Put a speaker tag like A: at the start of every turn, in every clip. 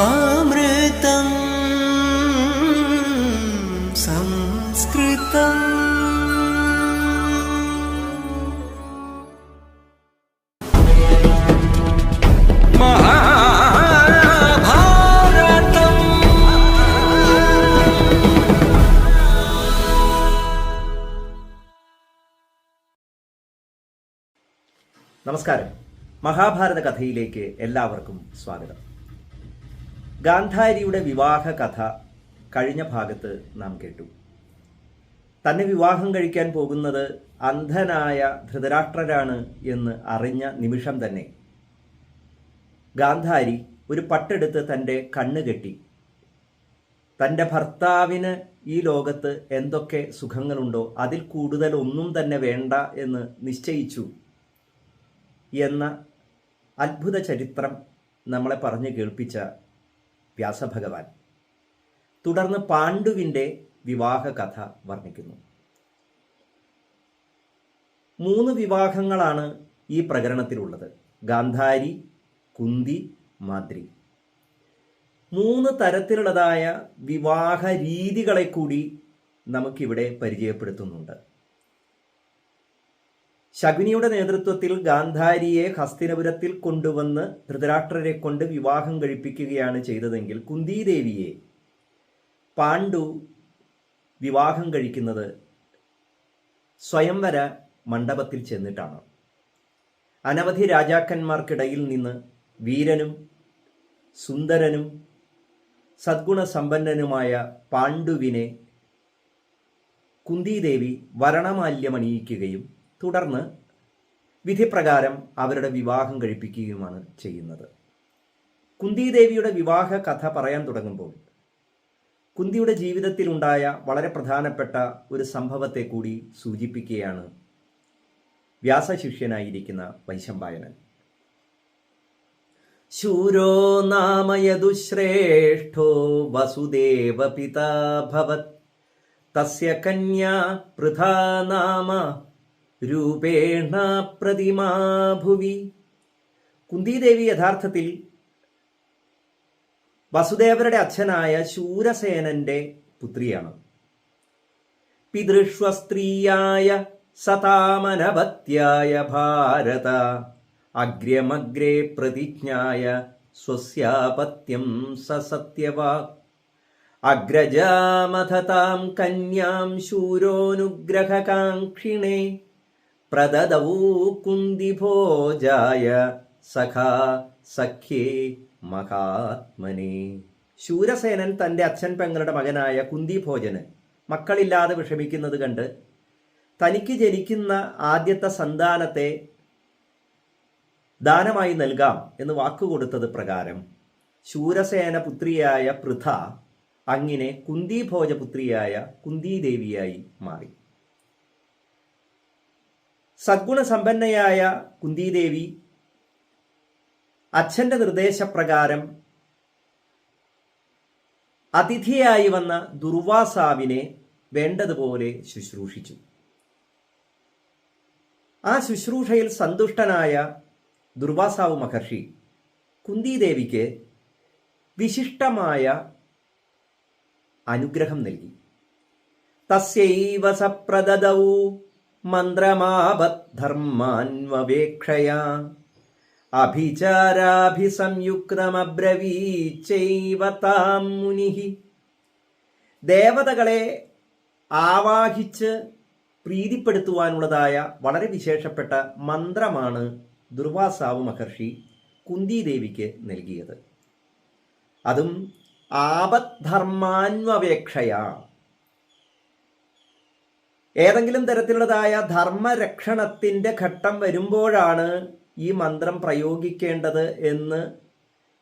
A: അമൃതം സംസ്കൃതം.
B: നമസ്കാരം. മഹാഭാരത കഥയിലേക്ക് എല്ലാവർക്കും സ്വാഗതം. ഗാന്ധാരിയുടെ വിവാഹ കഥ കഴിഞ്ഞ ഭാഗത്ത് നാം കേട്ടു. തന്നെ വിവാഹം കഴിക്കാൻ പോകുന്നത് അന്ധനായ ധൃതരാഷ്ട്രരാണ് എന്ന് അറിഞ്ഞ നിമിഷം തന്നെ ഗാന്ധാരി ഒരു പട്ടെടുത്ത് തൻ്റെ കണ്ണ് കെട്ടി തൻ്റെ ഭർത്താവിന് ഈ ലോകത്ത് എന്തൊക്കെ സുഖങ്ങളുണ്ടോ അതിൽ കൂടുതൽ ഒന്നും തന്നെ വേണ്ട എന്ന് നിശ്ചയിച്ചു എന്ന അത്ഭുത ചരിത്രം നമ്മളെ പറഞ്ഞു കേൾപ്പിച്ച വ്യാസഭഗവാൻ തുടർന്ന് പാണ്ഡുവിൻ്റെ വിവാഹ കഥ വർണ്ണിക്കുന്നു. 3 വിവാഹങ്ങളാണ് ഈ പ്രകരണത്തിലുള്ളത്: ഗാന്ധാരി, കുന്തി, മാദ്രി. 3 തരത്തിലുള്ളതായ വിവാഹ രീതികളെ കൂടി നമുക്കിവിടെ പരിചയപ്പെടുത്തുന്നുണ്ട്. ശകുനിയുടെ നേതൃത്വത്തിൽ ഗാന്ധാരിയെ ഹസ്തിനപുരത്തിൽ കൊണ്ടുവന്ന് ധൃതരാഷ്ട്രരെ കൊണ്ട് വിവാഹം കഴിപ്പിക്കുകയാണ് ചെയ്തതെങ്കിൽ കുന്തിദേവിയെ പാണ്ഡു വിവാഹം കഴിക്കുന്നത് സ്വയംവര മണ്ഡപത്തിൽ ചെന്നിട്ടാണ്. അനവധി രാജാക്കന്മാർക്കിടയിൽ നിന്ന് വീരനും സുന്ദരനും സദ്ഗുണസമ്പന്നനുമായ പാണ്ഡുവിനെ കുന്തിദേവി വരണമാല്യമണിയിക്കുകയും തുടർന്ന് വിധിപ്രകാരം അവരുടെ വിവാഹം കഴിപ്പിക്കുകയുമാണ് ചെയ്യുന്നത്. കുന്തിദേവിയുടെ വിവാഹ കഥ പറയാൻ തുടങ്ങുമ്പോൾ കുന്തിയുടെ ജീവിതത്തിലുണ്ടായ വളരെ പ്രധാനപ്പെട്ട ഒരു സംഭവത്തെ കൂടി സൂചിപ്പിക്കുകയാണ് വ്യാസശിഷ്യനായിരിക്കുന്ന വൈശമ്പായനൻ. ശൂരോ നാമയദുശ്രേഷ്ഠോ വസുദേവ പിതാ ഭവത് തസ്യ കന്യാ പൃഥാ നാമ രൂപേണ പ്രതിമാ ഭുവി. കുന്തിദേവി യഥാർത്ഥത്തിൽ വസുദേവരുടെ അച്ഛനായ ശൂരസേനന്റെ പുത്രിയാണ്. പിതൃഷ്വസ്ത്രീയായ സതാമനവത്യായ ഭാരത അഗ്രമഗ്രേ പ്രതിജ്ഞായ സ്വസ്യാപത്യം സസത്യവാക് അഗ്രജാമഥതാം കന്യാം ശൂരോനുഗ്രഹകാംക്ഷിണേ പ്രദദൗ കുന്തിഭോജായ സഖാ സഖ്യേ മഹാത്മനെ. ശൂരസേനൻ തൻ്റെ അച്ഛൻ പെങ്ങളുടെ മകനായ കുന്തിഭോജന് മക്കളില്ലാതെ വിഷമിക്കുന്നത് കണ്ട് തനിക്ക് ജനിക്കുന്ന ആദ്യത്തെ സന്താനത്തെ ദാനമായി നൽകാം എന്ന് വാക്കുകൊടുത്തത് പ്രകാരം ശൂരസേന പുത്രിയായ പൃഥ അങ്ങനെ കുന്തിഭോജപുത്രിയായ കുന്തിദേവിയായി മാറി. സദ്ഗുണസമ്പന്നയായ കുന്തിദേവി അച്ഛൻ്റെ നിർദ്ദേശപ്രകാരം അതിഥിയായി വന്ന ദുർവാസാവിനെ വേണ്ടതുപോലെ ശുശ്രൂഷിച്ചു. ആ ശുശ്രൂഷയിൽ സന്തുഷ്ടനായ ദുർവാസാവ് മഹർഷി കുന്തിദേവിക്ക് വിശിഷ്ടമായ അനുഗ്രഹം നൽകി. തസ്യൈവ സപ്രദദൗ മന്ത്രമാപദ്ധർമാൻവവേക്ഷയാ അഭിചാരാഭിസംയുക്തമബ്രവീച്ചൈവ താം മുനിഃ. ദേവതകളെ ആവാഹിച്ച് പ്രീതിപ്പെടുത്തുവാനുള്ളതായ വളരെ വിശേഷപ്പെട്ട മന്ത്രമാണ് ദുർവാസാവ് മഹർഷി കുന്തിദേവിക്ക് നൽകിയത്. അതും ആപദ്ധർമാൻവവേക്ഷയാ. ഏതെങ്കിലും തരത്തിലുള്ളതായ ധർമ്മരക്ഷണത്തിൻ്റെ ഘട്ടം വരുമ്പോഴാണ് ഈ മന്ത്രം പ്രയോഗിക്കേണ്ടത് എന്ന്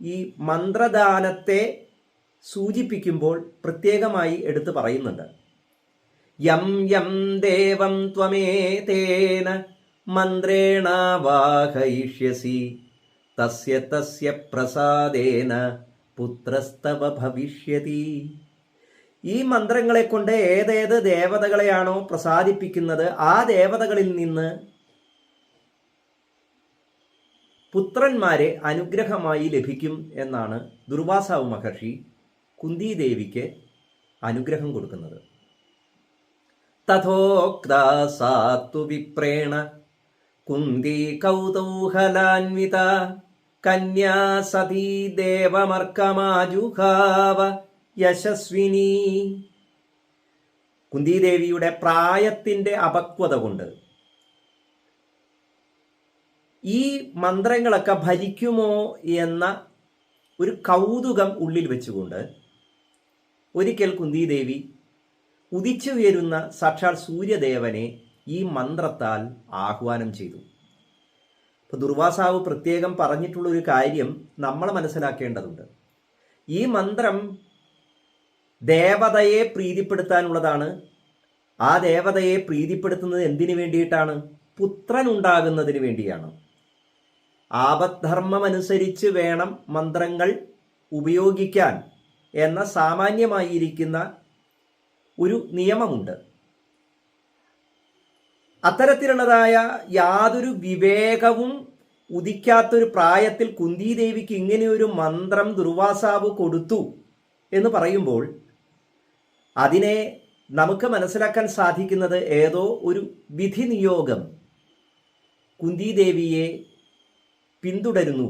B: ഈ മന്ത്രദാനത്തെ സൂചിപ്പിക്കുമ്പോൾ പ്രത്യേകമായി എടുത്തു പറയുന്നുണ്ട്. യം യം ദേവം ത്വമേതേന മന്ത്രേണാവാഹയിഷ്യസി തസ്യ തസ്യ പ്രസാദേന പുത്രസ്തവ ഭവിഷ്യതി. ഈ മന്ത്രങ്ങളെ കൊണ്ട് ഏതേത് ദേവതകളെയാണോ പ്രസാദിപ്പിക്കുന്നത് ആ ദേവതകളിൽ നിന്ന് പുത്രന്മാരെ അനുഗ്രഹമായി ലഭിക്കും എന്നാണ് ദുർവാസാവ് മഹർഷി കുന്തിദേവിക്ക് അനുഗ്രഹം കൊടുക്കുന്നത്. തഥോക്താ സാത്തു വിപ്രേണ കുന്തി കൗതൂഹലാന്വിത കന്യാ സതീ ദേവമർക്കമാജുഹാവ യശസ്വിനി. കുന്തിദേവിയുടെ പ്രായത്തിൻ്റെ അപക്വത കൊണ്ട് ഈ മന്ത്രങ്ങളൊക്കെ ഫലിക്കുമോ എന്ന ഒരു കൗതുകം ഉള്ളിൽ വെച്ചുകൊണ്ട് ഒരിക്കൽ കുന്തിദേവി ഉദിച്ചുയരുന്ന സാക്ഷാൽ സൂര്യദേവനെ ഈ മന്ത്രത്താൽ ആഹ്വാനം ചെയ്തു. ഇപ്പോൾ ദുർവാസാവ് പ്രത്യേകം പറഞ്ഞിട്ടുള്ളൊരു കാര്യം നമ്മൾ മനസ്സിലാക്കേണ്ടതുണ്ട്. ഈ മന്ത്രം ദേവതയെ പ്രീതിപ്പെടുത്താനുള്ളതാണ്. ആ ദേവതയെ പ്രീതിപ്പെടുത്തുന്നത് എന്തിനു വേണ്ടിയിട്ടാണ്? പുത്രൻ ഉണ്ടാകുന്നതിന് വേണ്ടിയാണ്. ആപദ്ധർമ്മമനുസരിച്ച് വേണം മന്ത്രങ്ങൾ ഉപയോഗിക്കാൻ എന്ന സാമാന്യമായിരിക്കുന്ന ഒരു നിയമമുണ്ട്. അത്തരത്തിലുള്ളതായ യാതൊരു വിവേകവും ഉദിക്കാത്തൊരു പ്രായത്തിൽ കുന്തിദേവിക്ക് ഇങ്ങനെയൊരു മന്ത്രം ദുർവാസാവ് കൊടുത്തു എന്ന് പറയുമ്പോൾ അതിനെ നമുക്ക് മനസ്സിലാക്കാൻ സാധിക്കുന്നത് ഏതോ ഒരു വിധി നിയോഗം കുന്തിദേവിയെ പിന്തുടരുന്നു.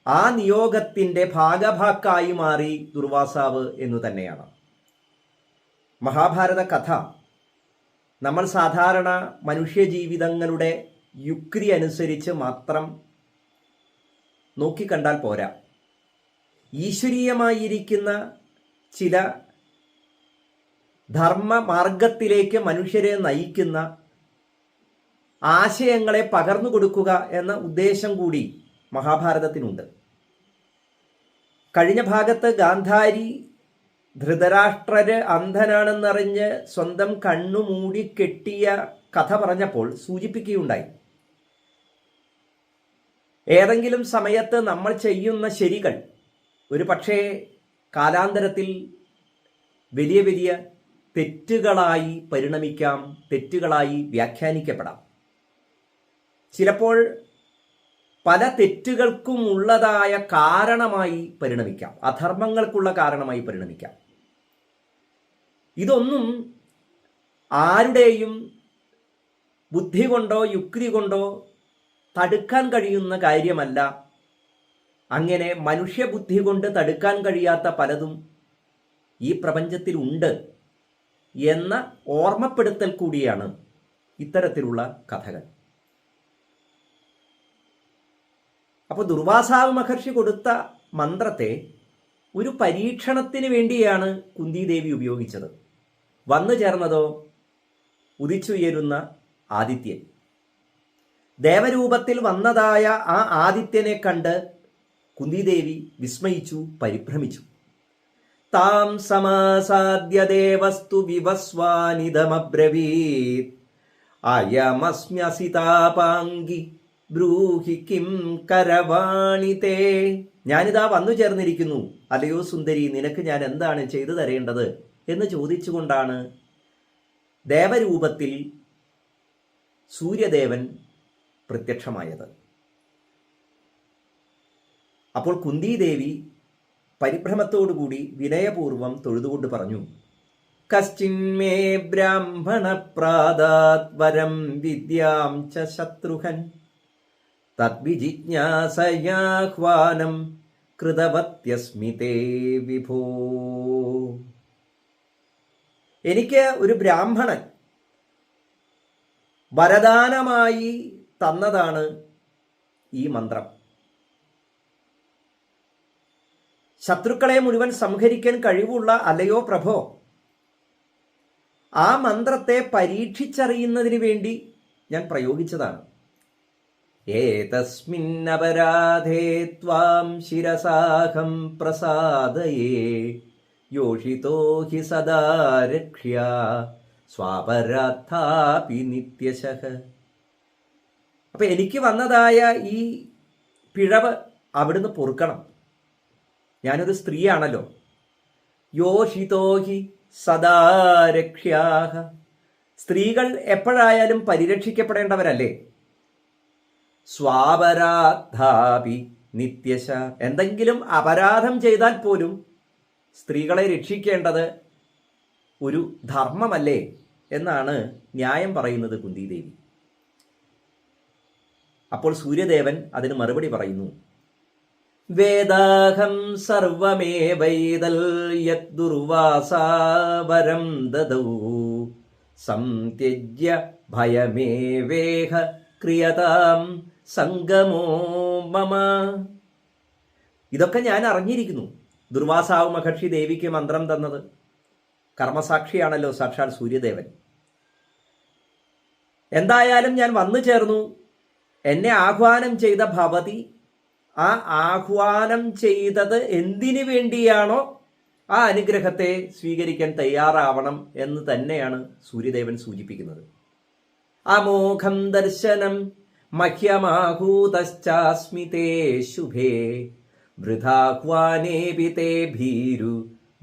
B: ആ നിയോഗത്തിൻ്റെ ഭാഗഭാക്കായി മാറി ദുർവാസാവ് എന്നു തന്നെയാണ്. മഹാഭാരത കഥ നമ്മൾ സാധാരണ മനുഷ്യജീവിതങ്ങളുടെ യുക്തി അനുസരിച്ച് മാത്രം നോക്കിക്കണ്ടാൽ പോരാ. ഈശ്വരീയമായിരിക്കുന്ന ചില ധർമ്മമാർഗത്തിലേക്ക് മനുഷ്യരെ നയിക്കുന്ന ആശയങ്ങളെ പകർന്നു കൊടുക്കുക എന്ന ഉദ്ദേശം കൂടി മഹാഭാരതത്തിനുണ്ട്. കഴിഞ്ഞ ഭാഗത്ത് ഗാന്ധാരി ധൃതരാഷ്ട്രര് അന്ധനാണെന്നറിഞ്ഞ് സ്വന്തം കണ്ണു മൂടി കെട്ടിയ കഥ പറഞ്ഞപ്പോൾ സൂചിപ്പിക്കുകയുണ്ടായി. ഏതെങ്കിലും സമയത്ത് നമ്മൾ ചെയ്യുന്ന ശരികൾ ഒരു പക്ഷേ കാലാന്തരത്തിൽ വലിയ വലിയ തെറ്റുകളായി പരിണമിക്കാം, തെറ്റുകളായി വ്യാഖ്യാനിക്കപ്പെടാം. ചിലപ്പോൾ പല തെറ്റുകൾക്കും ഉള്ളതായ കാരണമായി പരിണമിക്കാം, അധർമ്മങ്ങൾക്കുള്ള കാരണമായി പരിണമിക്കാം. ഇതൊന്നും ആരുടെയും ബുദ്ധി കൊണ്ടോ യുക്തി കൊണ്ടോ തടുക്കാൻ കഴിയുന്ന കാര്യമല്ല. അങ്ങനെ മനുഷ്യബുദ്ധി കൊണ്ട് തടുക്കാൻ കഴിയാത്ത പലതും ഈ പ്രപഞ്ചത്തിലുണ്ട് എന്ന ഓർമ്മപ്പെടുത്തൽ കൂടിയാണ് ഇത്തരത്തിലുള്ള കഥകൾ. അപ്പോൾ ദുർവാസാവ് മഹർഷി കൊടുത്ത മന്ത്രത്തെ ഒരു പരീക്ഷണത്തിന് വേണ്ടിയാണ് കുന്തിദേവി ഉപയോഗിച്ചത്. വന്നു ചേർന്നതോ ഉദിച്ചുയരുന്ന ആദിത്യൻ. ദേവരൂപത്തിൽ വന്നതായ ആ ആദിത്യനെ കണ്ട് കുന്തിദേവി വിസ്മയിച്ചു, പരിഭ്രമിച്ചു. താം സമാസാദ്യ ദേവസ്തു വിവസ്വാനിതമബ്രവീത് അയമസ്മ്യസിതാപാംഗി ബ്രൂഹി കിം കരവാണിതേ. ഞാനിതാ വന്നു ചേർന്നിരിക്കുന്നു, അല്ലയോ സുന്ദരി, നിനക്ക് ഞാൻ എന്താണ് ചെയ്തു തരേണ്ടത് എന്ന് ചോദിച്ചുകൊണ്ടാണ് ദേവരൂപത്തിൽ സൂര്യദേവൻ പ്രത്യക്ഷമായത്. അപ്പോൾ കുന്തിദേവി പരിഭ്രമത്തോടുകൂടി വിനയപൂർവം തൊഴുതുകൊണ്ട് പറഞ്ഞു, കശ്ചിന്മേ ബ്രാഹ്മണ പ്രാദാത് വരം വിദ്യാം ച ശത്രുഹൻ തദ്വിജിജ്ഞാസയാഹ്വാനം കൃതവത്യസ്മിതേ വിഭോ. എനിക്ക് ഒരു ബ്രാഹ്മണൻ വരദാനമായി തന്നതാണ് ഈ മന്ത്രം. ശത്രുക്കളെ മുഴുവൻ സംഹരിക്കാൻ കഴിവുള്ള അല്ലയോ പ്രഭോ, ആ മന്ത്രത്തെ പരീക്ഷിച്ചറിയുന്നതിന് വേണ്ടി ഞാൻ പ്രയോഗിച്ചതാണ്. ഏതസ്മിന്നപരാധേ ത്വാം ശിരസാഹം പ്രസാദയേ യോഷിതോ ഹി സദാ രക്ഷ്യാ സ്വാപരാർത്ഥാപി നിത്യശഃ. അപ്പം എനിക്ക് വന്നതായ ഈ പിഴവ് അവിടുന്ന് പൊറുക്കണം. ഞാനൊരു സ്ത്രീയാണല്ലോ. യോഷിതോ ഹി സദാ രക്ഷ്യാഹ. സ്ത്രീകൾ എപ്പോഴായാലും പരിരക്ഷിക്കപ്പെടേണ്ടവരല്ലേ. സ്വാപരാധാപി നിത്യശ. എന്തെങ്കിലും അപരാധം ചെയ്താൽ പോലും സ്ത്രീകളെ രക്ഷിക്കേണ്ടത് ഒരു ധർമ്മമല്ലേ എന്നാണ് ന്യായം പറയുന്നത് കുന്തിദേവി. അപ്പോൾ സൂര്യദേവൻ അതിന് മറുപടി പറയുന്നു, വേദാഹം സർവമേവൈതൽ യദ്ദുർവാസാവരം ദദൗ സംത്യജ്യ ഭയമേവേഹ ക്രിയതാം സംഗമോ മമ. ഇതൊക്കെ ഞാൻ അറിഞ്ഞിരിക്കുന്നു. ദുർവാസാവ് മഹർഷി ദേവിക്ക് മന്ത്രം തന്നത് കർമ്മസാക്ഷിയാണല്ലോ സാക്ഷാൽ സൂര്യദേവൻ. എന്തായാലും ഞാൻ വന്നു ചേർന്നു. എന്നെ ആഹ്വാനം ചെയ്ത ഭവതി ആ ആഹ്വാനം ചെയ്തത് എന്തിനു വേണ്ടിയാണോ ആ അനുഗ്രഹത്തെ സ്വീകരിക്കാൻ തയ്യാറാവണം എന്ന് തന്നെയാണ് സൂര്യദേവൻ സൂചിപ്പിക്കുന്നത്. അമോഘം ദർശനം മഹ്യമാഹൂതശ്ചാസ്മി തേ ശുഭേ വൃഥാഹ്വാനേപി തേ ഭീരു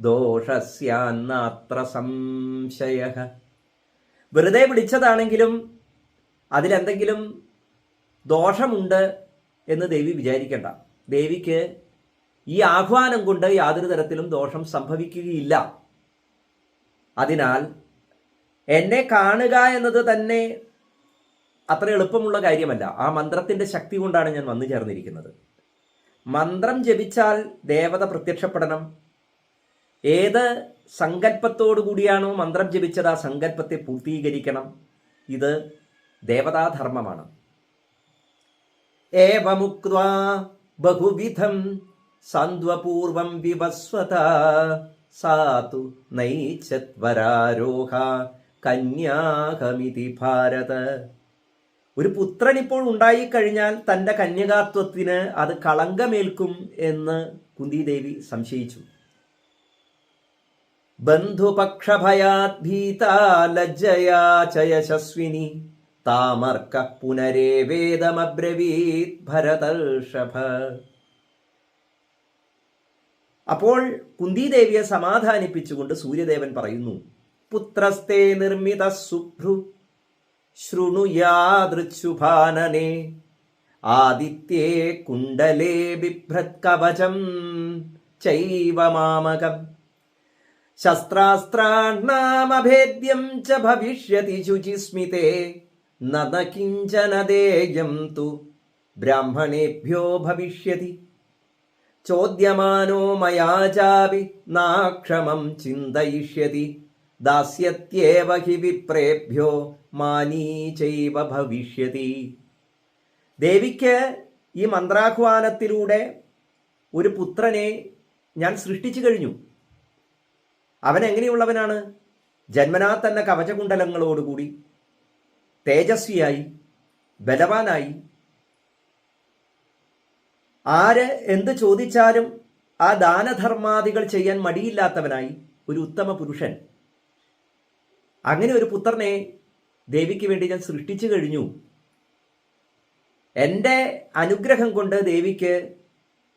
B: ദോഷസ്യാന്നാത്ര സംശയഃ. വെറുതെ വിളിച്ചതാണെങ്കിലും അതിലെന്തെങ്കിലും ദോഷമുണ്ട് എന്ന് ദേവി വിചാരിക്കേണ്ട. ദേവിക്ക് ഈ ആഹ്വാനം കൊണ്ട് യാതൊരു തരത്തിലും ദോഷം സംഭവിക്കുകയില്ല. അതിനാൽ എന്നെ കാണുക എന്നത് തന്നെ അത്ര എളുപ്പമുള്ള കാര്യമല്ല. ആ മന്ത്രത്തിൻ്റെ ശക്തി കൊണ്ടാണ് ഞാൻ വന്നു ചേർന്നിരിക്കുന്നത്. മന്ത്രം ജപിച്ചാൽ ദേവത പ്രത്യക്ഷപ്പെടണം. ഏത് സങ്കല്പത്തോടു കൂടിയാണോ മന്ത്രം ജപിച്ചത് ആ സങ്കല്പത്തെ പൂർത്തീകരിക്കണം. ഇത് ദേവതാധർമ്മമാണ്. ഏവമുക്ത്വാ ബഹുവിധം സാന്ത്വപൂർവം വിവസ്വത സാതു നൈച്ഛത്വരാരോഹ കന്യാഹമിതി ഭാരത. ഒരു പുത്രൻ ഇപ്പോൾ ഉണ്ടായിക്കഴിഞ്ഞാൽ തൻ്റെ കന്യകാത്വത്തിന് അത് കളങ്കമേൽക്കും എന്ന് കുന്തിദേവി സംശയിച്ചു. ബന്ധുപക്ഷഭയാത് ഭീതാ ലജ്ജയാ ച യശസ്വിനി താമർക്ക പുനരേവേദമബ്രവീത് ഭരതർഷഭ. അപ്പോൾ കുന്തിദേവിയെ സമാധാനിപ്പിച്ചുകൊണ്ട് സൂര്യദേവൻ പറയുന്നു, പുത്രസ്തേ നിർമ്മിത സുഭ്രു ശൃണുയാദൃച്ഛുഭാനനെ ആദിത്യേ കുണ്ടലേ ബിഭ്രത് കവചം ചൈവ മാമകം ശസ്ത്രാസ്ത്രാണാമഭേദ്യം ച ഭവിഷ്യതി ശുചിസ്മിതേ ന കിഞ്ചന ദേയം തു ബ്രാഹ്മണേഭ്യോ ഭവിഷ്യതി ചോദ്യമാനോ മയാ ചാപി നാക്ഷമം ചിന്തയിഷ്യതി ദാസ്യത്യേവ ഹി വിപ്രേഭ്യോ മാനീ ചൈവ ഭവിഷ്യതി. ദേവിക്ക് ഈ മന്ത്രാഹ്വാനത്തിലൂടെ ഒരു പുത്രനെ ഞാൻ സൃഷ്ടിച്ചു കഴിഞ്ഞു. അവൻ എങ്ങനെയുള്ളവനാണ്? ജന്മനാ തന്നെ കവചകുണ്ടലങ്ങളോടുകൂടി തേജസ്വിയായി ബലവാനായി ആര് എന്ത് ചോദിച്ചാലും ആ ദാനധർമാദികൾ ചെയ്യാൻ മടിയില്ലാത്തവനായി ഒരു ഉത്തമ പുരുഷൻ. അങ്ങനെ ഒരു പുത്രനെ ദേവിക്ക് വേണ്ടി ഞാൻ സൃഷ്ടിച്ചു കഴിഞ്ഞു. എൻ്റെ അനുഗ്രഹം കൊണ്ട് ദേവിക്ക്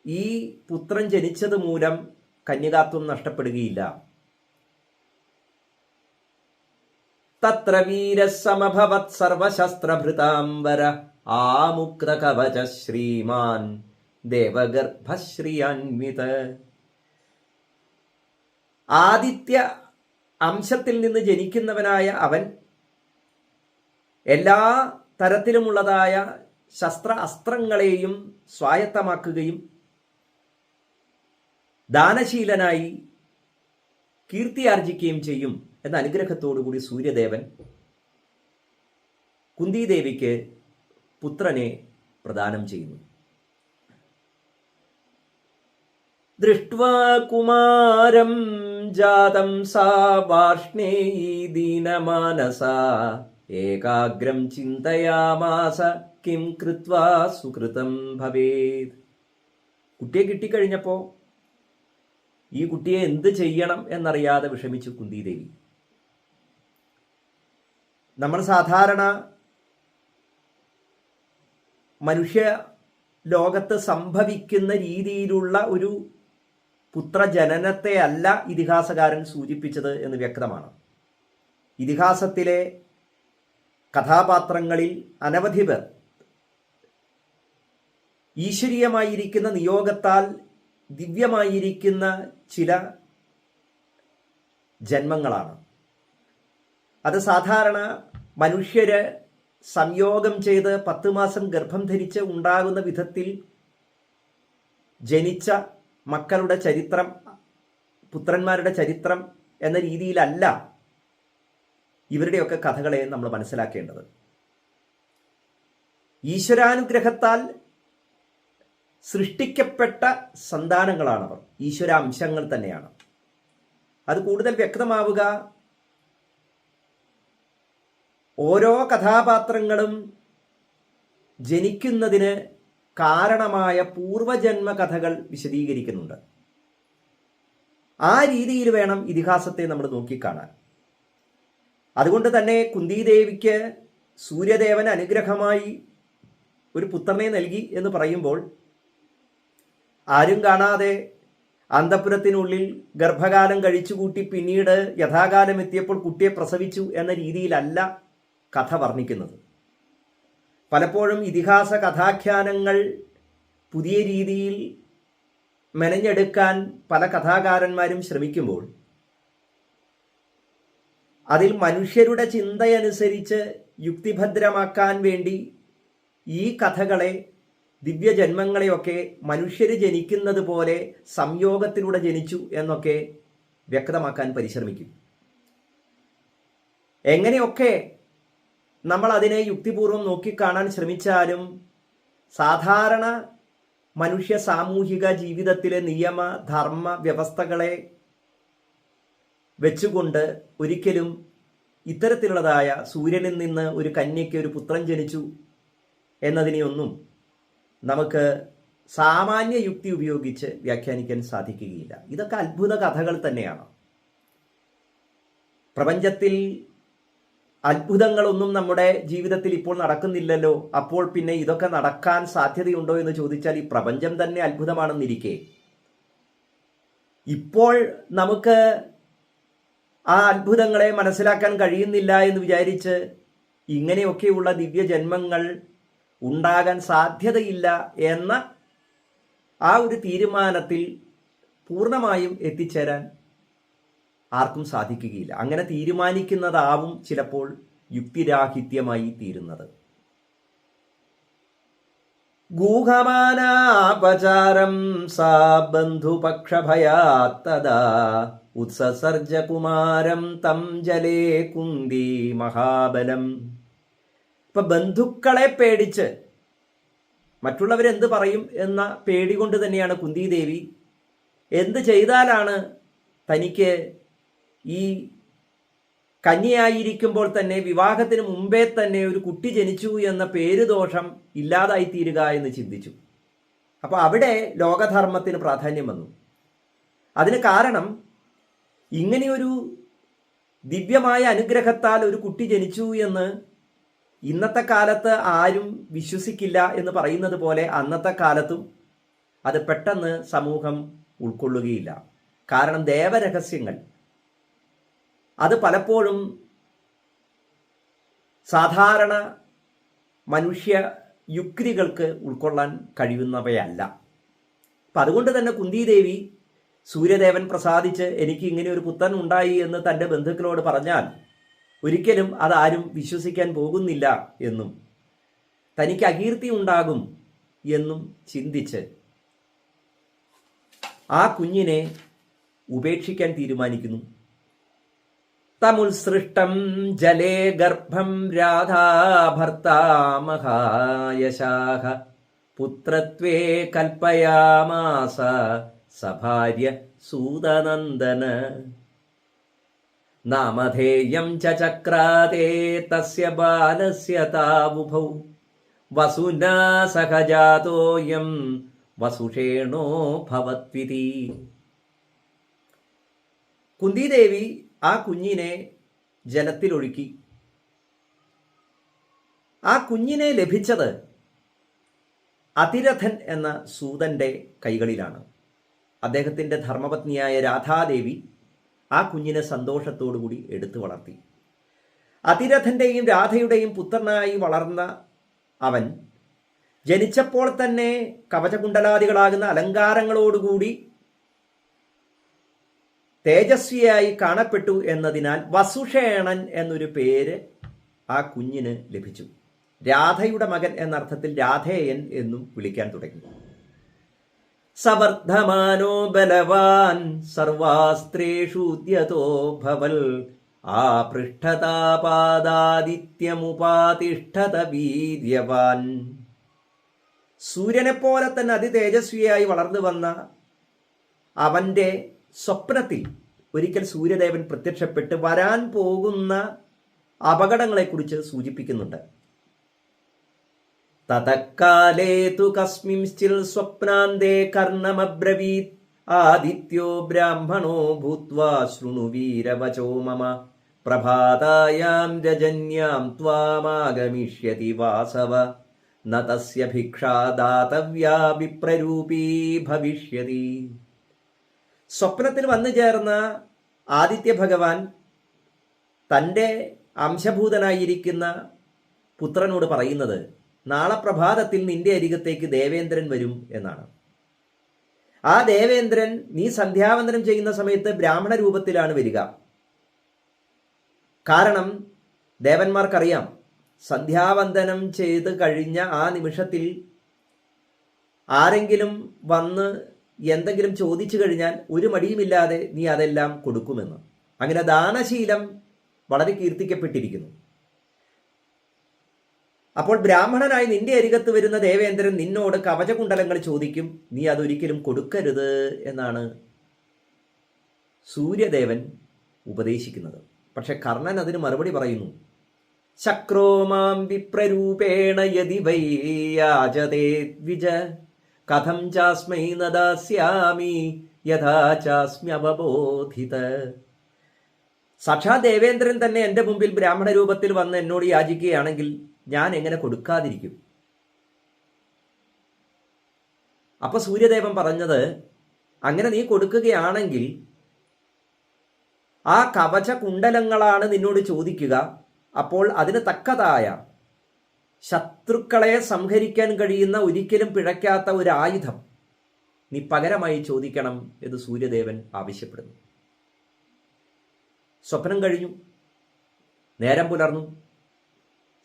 B: ഈ പുത്രൻ ജനിച്ചത് മൂലം കന്യകാത്വം നഷ്ടപ്പെടുകയില്ല. തത്ര വീരസമഭവത് സർവശസ്ത്രഭൃതാംബര ആമുക്ത കവച ശ്രീമാൻ ദേവഗർഭശ്രിയാൻവിത. ആദിത്യ അംശത്തിൽ നിന്ന് ജനിക്കുന്നവനായ അവൻ എല്ലാ തരത്തിലുമുള്ളതായ ശസ്ത്ര അസ്ത്രങ്ങളെയും സ്വായത്തമാക്കുകയും ദാനശീലനായി കീർത്തിയാർജിക്കുകയും ചെയ്യും എന്ന അനുഗ്രഹത്തോടുകൂടി സൂര്യദേവൻ കുന്തിദേവിക്ക് പുത്രനെ പ്രദാനം ചെയ്യുന്നു. ദൃഷ്ട്വാ കുമാരം ജാതം സാ വാർഷ്ണേയീ ദീനമാനസാ ഏകാഗ്രം ചിന്തയാമാസ കിം കൃത്വാ സുകൃതം ഭവേത്. കുട്ടിയെ കിട്ടിക്കഴിഞ്ഞപ്പോൾ ഈ കുട്ടിയെ എന്ത് ചെയ്യണം എന്നറിയാതെ വിഷമിച്ചു കുന്തിദേവി. നമ്മൾ സാധാരണ മനുഷ്യ ലോകത്ത് സംഭവിക്കുന്ന രീതിയിലുള്ള ഒരു പുത്രജനനത്തെ അല്ല ഇതിഹാസകാരൻ സൂചിപ്പിച്ചത് എന്ന് വ്യക്തമാണ്. ഇതിഹാസത്തിലെ കഥാപാത്രങ്ങളിൽ അനവധി പേർ ഈശ്വരീയമായിരിക്കുന്ന നിയോഗത്താൽ ദിവ്യമായിരിക്കുന്ന ചില ജന്മങ്ങളാണ്. അത് സാധാരണ മനുഷ്യര് സംയോഗം ചെയ്ത് 10 മാസം ഗർഭം ധരിച്ച് ഉണ്ടാകുന്ന വിധത്തിൽ ജനിച്ച മക്കളുടെ ചരിത്രം, പുത്രന്മാരുടെ ചരിത്രം എന്ന രീതിയിലല്ല ഇവരുടെയൊക്കെ കഥകളെ നമ്മൾ മനസ്സിലാക്കേണ്ടത്. ഈശ്വരാനുഗ്രഹത്താൽ സൃഷ്ടിക്കപ്പെട്ട സന്താനങ്ങളാണവർ, ഈശ്വരാംശങ്ങൾ തന്നെയാണ്. അത് കൂടുതൽ വ്യക്തമാവുക ഓരോ കഥാപാത്രങ്ങളും ജനിക്കുന്നതിന് കാരണമായ പൂർവജന്മ കഥകൾ വിശദീകരിക്കുന്നുണ്ട്. ആ രീതിയിൽ വേണം ഇതിഹാസത്തെ നമ്മൾ നോക്കിക്കാണാൻ. അതുകൊണ്ട് തന്നെ കുന്തിദേവിക്ക് സൂര്യദേവൻ അനുഗ്രഹമായി ഒരു പുത്രനെ നൽകി എന്ന് പറയുമ്പോൾ ആരും കാണാതെ അന്തഃപുരത്തിനുള്ളിൽ ഗർഭകാലം കഴിച്ചുകൂട്ടി പിന്നീട് യഥാകാലം എത്തിയപ്പോൾ കുട്ടിയെ പ്രസവിച്ചു എന്ന രീതിയിലല്ല കഥ വർണ്ണിക്കുന്നത്. പലപ്പോഴും ഇതിഹാസ കഥാഖ്യാനങ്ങൾ പുതിയ രീതിയിൽ മെനഞ്ഞെടുക്കാൻ പല കഥാകാരന്മാരും ശ്രമിക്കുമ്പോൾ അതിൽ മനുഷ്യരുടെ ചിന്തയനുസരിച്ച് യുക്തിഭദ്രമാക്കാൻ വേണ്ടി ഈ കഥകളെ, ദിവ്യജന്മങ്ങളെയൊക്കെ മനുഷ്യർ ജനിക്കുന്നത് പോലെ സംയോഗത്തിലൂടെ ജനിച്ചു എന്നൊക്കെ വ്യക്തമാക്കാൻ പരിശ്രമിക്കും. എങ്ങനെയൊക്കെ നമ്മൾ അതിനെ യുക്തിപൂർവം നോക്കിക്കാണാൻ ശ്രമിച്ചാലും സാധാരണ മനുഷ്യ സാമൂഹിക ജീവിതത്തിലെ നിയമ ധർമ്മ വ്യവസ്ഥകളെ വെച്ചുകൊണ്ട് ഒരിക്കലും ഇത്തരത്തിലുള്ളതായ സൂര്യനിൽ നിന്ന് ഒരു കന്യയ്ക്ക് ഒരു പുത്രൻ ജനിച്ചു എന്നതിനെയൊന്നും നമുക്ക് സാമാന്യ യുക്തി ഉപയോഗിച്ച് വ്യാഖ്യാനിക്കാൻ സാധിക്കുകയില്ല. ഇതൊക്കെ അത്ഭുത കഥകൾ തന്നെയാണ്. പ്രപഞ്ചത്തിൽ അത്ഭുതങ്ങളൊന്നും നമ്മുടെ ജീവിതത്തിൽ ഇപ്പോൾ നടക്കുന്നില്ലല്ലോ, അപ്പോൾ പിന്നെ ഇതൊക്കെ നടക്കാൻ സാധ്യതയുണ്ടോ എന്ന് ചോദിച്ചാൽ ഈ പ്രപഞ്ചം തന്നെ അത്ഭുതമാണെന്നിരിക്കെ ഇപ്പോൾ നമുക്ക് ആ അത്ഭുതങ്ങളെ മനസ്സിലാക്കാൻ കഴിയുന്നില്ല എന്ന് വിചാരിച്ച് ഇങ്ങനെയൊക്കെയുള്ള ദിവ്യജന്മങ്ങൾ ഉണ്ടാകാൻ സാധ്യതയില്ല എന്ന ആ ഒരു തീരുമാനത്തിൽ പൂർണ്ണമായും എത്തിച്ചേരാൻ ആർക്കും സാധിക്കുകയില്ല. അങ്ങനെ തീരുമാനിക്കുന്നതാവും ചിലപ്പോൾ യുക്തിരാഹിത്യമായി തീരുന്നത്. ഗൂഹമാനാപചാരം സാ ബന്ധുപക്ഷഭയാത്തദാ ഉത്സസർജ കുമാരം തം ജലേ കുന്തി മഹാബലം. ഇപ്പൊ ബന്ധുക്കളെ പേടിച്ച്, മറ്റുള്ളവരെന്ത് പറയും എന്ന പേടി കൊണ്ട് തന്നെയാണ് കുന്തിദേവി എന്ത് ചെയ്താലാണ് തനിക്ക് ഈ കന്യയായിരിക്കുമ്പോൾ തന്നെ വിവാഹത്തിന് മുമ്പേ തന്നെ ഒരു കുട്ടി ജനിച്ചു എന്ന പേരുദോഷം ഇല്ലാതായിത്തീരുക എന്ന് ചിന്തിച്ചു. അപ്പോൾ അവിടെ ലോകധർമ്മത്തിന് പ്രാധാന്യം വന്നു. അതിന് കാരണം ഇങ്ങനെയൊരു ദിവ്യമായ അനുഗ്രഹത്താൽ ഒരു കുട്ടി ജനിച്ചു എന്ന് ഇന്നത്തെ കാലത്ത് ആരും വിശ്വസിക്കില്ല എന്ന് പറയുന്നത് പോലെ അന്നത്തെ കാലത്തും അത് പെട്ടെന്ന് സമൂഹം ഉൾക്കൊള്ളുകയില്ല. കാരണം ദേവരഹസ്യങ്ങൾ അത് പലപ്പോഴും സാധാരണ മനുഷ്യ യുക്തികൾക്ക് ഉൾക്കൊള്ളാൻ കഴിയുന്നവയല്ല. അപ്പം അതുകൊണ്ട് തന്നെ കുന്തിദേവി സൂര്യദേവൻ പ്രസാദിച്ച് എനിക്ക് ഇങ്ങനെ ഒരു പുത്രൻ ഉണ്ടായി എന്ന് തൻ്റെ ബന്ധുക്കളോട് പറഞ്ഞാൽ ഒരിക്കലും അതാരും വിശ്വസിക്കാൻ പോകുന്നില്ല എന്നും തനിക്ക് അകീർത്തി ഉണ്ടാകും എന്നും ചിന്തിച്ച് ആ കുഞ്ഞിനെ ഉപേക്ഷിക്കാൻ തീരുമാനിക്കുന്നു. തമുത്സൃഷ്ടം ജലേ ഗർഭം രാധാഭർത്താമഹായശാഹ പുത്രത്വേ കൽപ്പയാമാസ സഭാര്യ സൂതനന്ദന നാമധേയം ചക്രാതേ തസ്യ ബാലസ്യ താവുഭൗ വസുനാ സഹജാതോയം വസുഷേണോ ഭവത്വിതി. കുന്തിദേവി ആ കുഞ്ഞിനെ ജലത്തിലൊഴുക്കി. ആ കുഞ്ഞിനെ ലഭിച്ചത് അതിരഥൻ എന്ന സൂതന്റെ കൈകളിലാണ്. അദ്ദേഹത്തിൻ്റെ ധർമ്മപത്നിയായ രാധാദേവി ആ കുഞ്ഞിനെ സന്തോഷത്തോടുകൂടി എടുത്തു വളർത്തി. അതിരഥന്റെയും രാധയുടെയും പുത്രനായി വളർന്ന അവൻ ജനിച്ചപ്പോൾ തന്നെ കവചകുണ്ടലാദികളാകുന്ന അലങ്കാരങ്ങളോടുകൂടി തേജസ്വിയായി കാണപ്പെട്ടു എന്നതിനാൽ വസുഷേണൻ എന്നൊരു പേര് ആ കുഞ്ഞിന് ലഭിച്ചു. രാധയുടെ മകൻ എന്നർത്ഥത്തിൽ രാധേയൻ എന്നും വിളിക്കാൻ തുടങ്ങി. സവർദ്ധമാനോ ബലവാൻ സർവാസ്ത്രേഷു ഉദ്യതോ ഭവൽ ആപൃഷ്ഠതാപാദാദിത്യമുപാതിഷ്ഠത വീര്യവാൻ. സൂര്യനെപ്പോലെ തന്നെ അതിതേജസ്വിയായി വളർന്നു വന്ന അവൻ്റെ സ്വപ്നത്തിൽ ഒരിക്കൽ സൂര്യദേവൻ പ്രത്യക്ഷപ്പെട്ട് വരാൻ പോകുന്ന അപകടങ്ങളെക്കുറിച്ച് സൂചിപ്പിക്കുന്നുണ്ട്. തതക്കാലേ തു കസ്മിംശ്ചിൽ സ്വപ്നാന്തേ കർണമബ്രവീത് ആദിത്യോ ബ്രാഹ്മണോ ഭൂത്വാ ശൃണു വീരവചോ മമ പ്രഭാതായാം രജന്യാം ത്വാമാഗമിഷ്യതി വാസവ ന തസ്യ ഭിക്ഷാ ദാതവ്യാ വിപ്രരൂപീ ഭവിഷ്യതി. സ്വപ്നത്തിൽ വന്നു ചേർന്ന ആദിത്യ ഭഗവാൻ തൻ്റെ അംശഭൂതനായിരിക്കുന്ന പുത്രനോട് പറയുന്നത് നാളെ പ്രഭാതത്തിൽ നിന്റെ അരികത്തേക്ക് ദേവേന്ദ്രൻ വരും എന്നാണ്. ആ ദേവേന്ദ്രൻ നീ സന്ധ്യാവന്ദനം ചെയ്യുന്ന സമയത്ത് ബ്രാഹ്മണ രൂപത്തിലാണ് വരിക. കാരണം ദേവന്മാർക്കറിയാം, സന്ധ്യാവന്ദനം ചെയ്ത് കഴിഞ്ഞ ആ നിമിഷത്തിൽ ആരെങ്കിലും വന്ന് എന്തെങ്കിലും ചോദിച്ചു കഴിഞ്ഞാൽ ഒരു മടിയുമില്ലാതെ നീ അതെല്ലാം കൊടുക്കുമെന്ന്. അങ്ങനെ ദാനശീലം വളരെ കീർത്തിക്കപ്പെട്ടിരിക്കുന്നു. അപ്പോൾ ബ്രാഹ്മണനായി നിന്റെ അരികത്ത് വരുന്ന ദേവേന്ദ്രൻ നിന്നോട് കവചകുണ്ടലങ്ങൾ ചോദിക്കും, നീ അതൊരിക്കലും കൊടുക്കരുത് എന്നാണ് സൂര്യദേവൻ ഉപദേശിക്കുന്നത്. പക്ഷെ കർണൻ അതിന് മറുപടി പറയുന്നു, ശക്രോമാം വിപ്രരൂപേണ യതി വൈ യാചതേ ദ്വിജ കഥം ചാസ്മൈ നദാസ്യാമി യഥാ ചാസ്മ്യവബോധിത. സാക്ഷാത് ദേവേന്ദ്രൻ തന്നെ എൻ്റെ മുമ്പിൽ ബ്രാഹ്മണ രൂപത്തിൽ വന്ന് എന്നോട് യാചിക്കുകയാണെങ്കിൽ ഞാൻ എങ്ങനെ കൊടുക്കാതിരിക്കും? അപ്പൊ സൂര്യദേവൻ പറഞ്ഞത്, അങ്ങനെ നീ കൊടുക്കുകയാണെങ്കിൽ ആ കവച കുണ്ടലങ്ങളാണ് നിന്നോട് ചോദിക്കുക. അപ്പോൾ അതിന് തക്കതായ ശത്രുക്കളെ സംഹരിക്കാൻ കഴിയുന്ന ഒരിക്കലും പിഴയ്ക്കാത്ത ഒരു ആയുധം നീ പകരമായി ചോദിക്കണം എന്ന് സൂര്യദേവൻ ആവശ്യപ്പെടുന്നു. സ്വപ്നം കഴിഞ്ഞു, നേരം പുലർന്നു.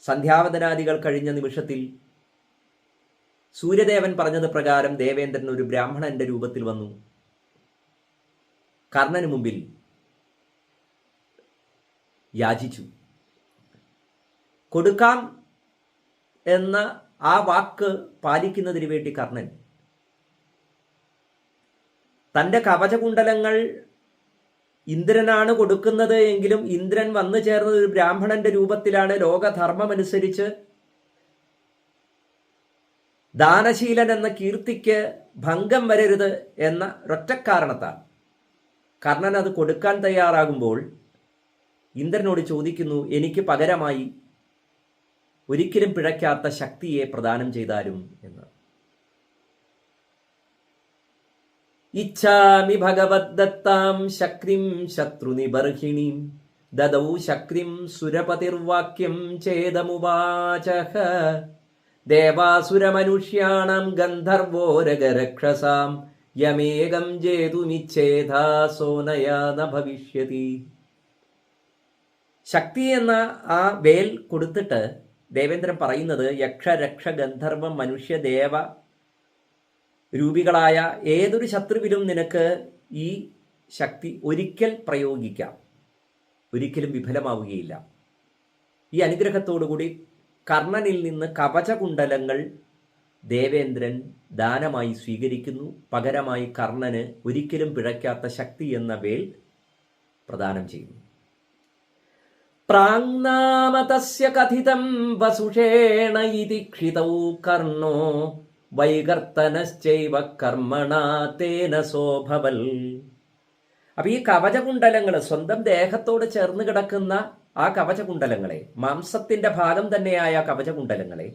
B: സന്ധ്യാവദനാദികൾ കഴിഞ്ഞ നിമിഷത്തിൽ സൂര്യദേവൻ പറഞ്ഞത് പ്രകാരം ദേവേന്ദ്രൻ ഒരു ബ്രാഹ്മണന്റെ രൂപത്തിൽ വന്നു. കർണന് മുമ്പിൽ യാചിച്ചു. കൊടുക്കാം എന്ന ആ വാക്ക് പാലിക്കുന്നതിന് വേണ്ടി കർണൻ തൻ്റെ കവചകുണ്ടലങ്ങൾ ഇന്ദ്രനാണ് കൊടുക്കുന്നത് എങ്കിലും ഇന്ദ്രൻ വന്നു ചേർന്നത് ഒരു ബ്രാഹ്മണന്റെ രൂപത്തിലാണ്. ലോകധർമ്മമനുസരിച്ച് ദാനശീലൻ എന്ന കീർത്തിക്ക് ഭംഗം വരരുത് എന്ന ഒറ്റക്കാരണത്താൽ കർണൻ അത് കൊടുക്കാൻ തയ്യാറാകുമ്പോൾ ഇന്ദ്രനോട് ചോദിക്കുന്നു, എനിക്ക് പകരമായി ഒരിക്കലും പിഴയ്ക്കാത്ത ശക്തിയെ പ്രദാനം ചെയ്താലും എന്ന്. ഇച്ഛാമി ഭഗവദ്ദത്താം ശക്തിം ശത്രുനിബർഹിണീം ദദൗ ശക്തിം സുരപതിർവാക്യം ചേദമുവാചഃ ദേവാസുരമനുഷ്യാണം ഗന്ധർവോരഗരക്ഷസാം യമേകം ജേതുമിച്ഛേദാ സോനയാ ന ഭവിഷ്യതി. ശക്തി എന്ന ആ വേൽ കൊടുത്തിട്ട് ദേവേന്ദ്രൻ പറയുന്നത്, യക്ഷ രക്ഷ ഗന്ധർവ മനുഷ്യ ദേവ രൂപികളായ ഏതൊരു ശത്രുവിലും നിനക്ക് ഈ ശക്തി ഒരിക്കൽ പ്രയോഗിക്കാം, ഒരിക്കലും വിഫലമാവുകയില്ല. ഈ അനുഗ്രഹത്തോടുകൂടി കർണനിൽ നിന്ന് കവചകുണ്ടലങ്ങൾ ദേവേന്ദ്രൻ ദാനമായി സ്വീകരിക്കുന്നു. പകരമായി കർണന് ഒരിക്കലും പിഴയ്ക്കാത്ത ശക്തി എന്ന വേൽ പ്രദാനം ചെയ്യുന്നു. പ്രാങ്നാമ തസ്യ കഥിതം വസുഷേണ ഇതി ക്ഷിതൗ കർണോ വൈകർത്തനശ്ചൈവ കർമ്മണാ തേന സോഭവൽ. അപ്പൊ ഈ കവചകുണ്ടലങ്ങൾ സ്വന്തം ദേഹത്തോട് ചേർന്ന് കിടക്കുന്ന ആ കവചകുണ്ടലങ്ങളെ, മാംസത്തിന്റെ ഭാഗം തന്നെയായ കവചകുണ്ടലങ്ങളെ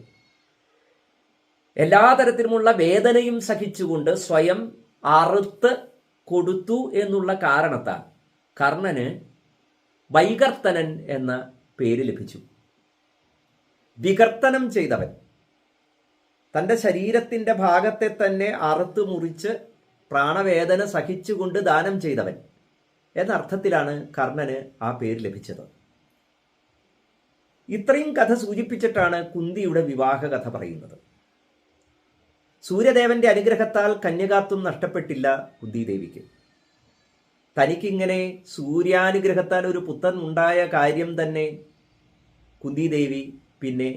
B: എല്ലാ തരത്തിലുമുള്ള വേദനയും സഹിച്ചുകൊണ്ട് സ്വയം അറുത്ത് കൊടുത്തു എന്നുള്ള കാരണത്താൽ കർണന് വൈകർത്തനൻ എന്ന പേര് ലഭിച്ചു. വികർത്തനം ചെയ്തവൻ, തൻ്റെ ശരീരത്തിൻ്റെ ഭാഗത്തെ തന്നെ അറുത്ത് മുറിച്ച് പ്രാണവേദന സഹിച്ചുകൊണ്ട് ദാനം ചെയ്തവൻ എന്നർത്ഥത്തിലാണ് കർണന് ആ പേര് ലഭിച്ചത്. ഇത്രയും കഥ സൂചിപ്പിച്ചിട്ടാണ് കുന്തിയുടെ വിവാഹ കഥ പറയുന്നത്. സൂര്യദേവന്റെ അനുഗ്രഹത്താൽ കന്യകാത്വം നഷ്ടപ്പെട്ടില്ല കുന്തിദേവിക്ക്. തനിക്കിങ്ങനെ സൂര്യാനുഗ്രഹത്താൽ ഒരു പുത്രൻ ഉണ്ടായ കാര്യം തന്നെ കുന്തിദേവി പിന്നെ